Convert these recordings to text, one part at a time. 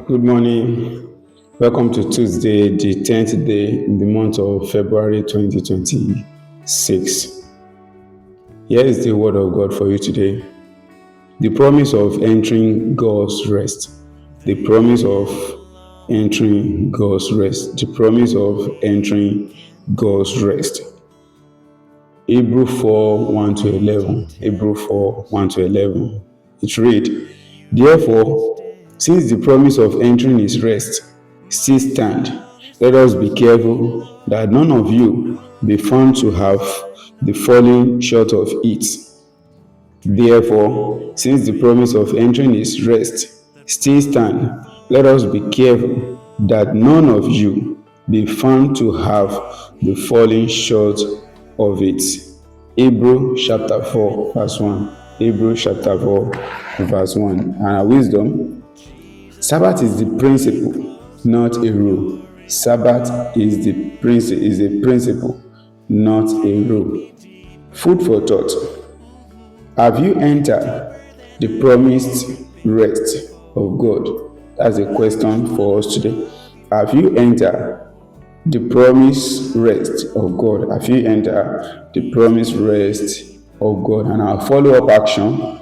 Good morning. Welcome to Tuesday, the 10th day in the month of February 2026. Here is the word of God for you today. The promise of entering God's rest. The promise of entering God's rest. The promise of entering God's rest. Hebrew 4 1 to 11. Hebrew 4 1 to 11. It reads, Therefore, since the promise of entering his rest still stand, let us be careful that none of you be found to have the falling short of it. Therefore, since the promise of entering his rest still stand, let us be careful that none of you be found to have the falling short of it. Hebrew chapter 4 verse 1. Hebrew chapter 4 verse 1. And our wisdom, Sabbath is the principle, not a rule. Sabbath is a principle, not a rule. Food for thought. Have you entered the promised rest of God? That's a question for us today. Have you entered the promised rest of God? Have you entered the promised rest of God? And our follow-up action,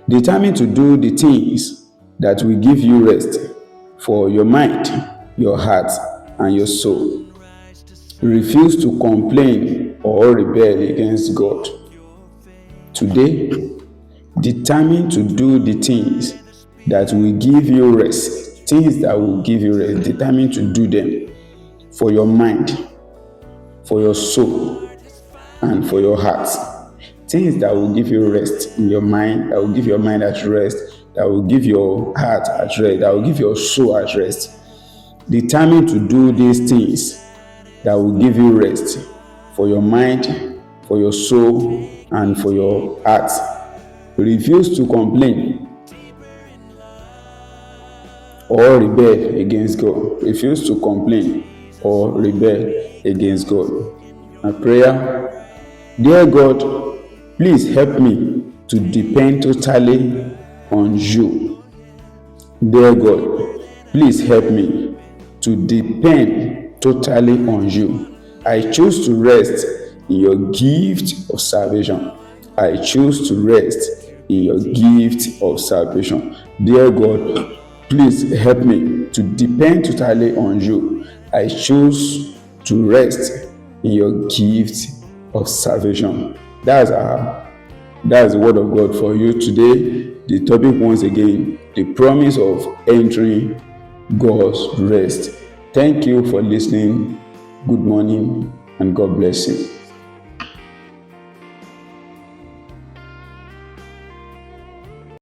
determine to do the things that will give you rest for your mind, your heart, and your soul. Refuse to complain or rebel against God. Today, determine to do the things that will give you rest. Things that will give you rest. Determine to do them for your mind, for your soul, and for your heart. Things that will give you rest in your mind, that will give your mind at rest, that will give your heart at rest, that will give your soul at rest. Determine to do these things that will give you rest for your mind, for your soul, and for your heart. Refuse to complain or rebel against God. Refuse to complain or rebel against God. My prayer, dear God, please help me to depend totally on you. Dear God, please help me to depend totally on you. I choose to rest in your gift of salvation. I choose to rest in your gift of salvation. Dear God, please help me to depend totally on you. I choose to rest in your gift of salvation. That's the word of God for you today. The topic once again, the promise of entering God's rest. Thank you for listening. Good morning and God bless you.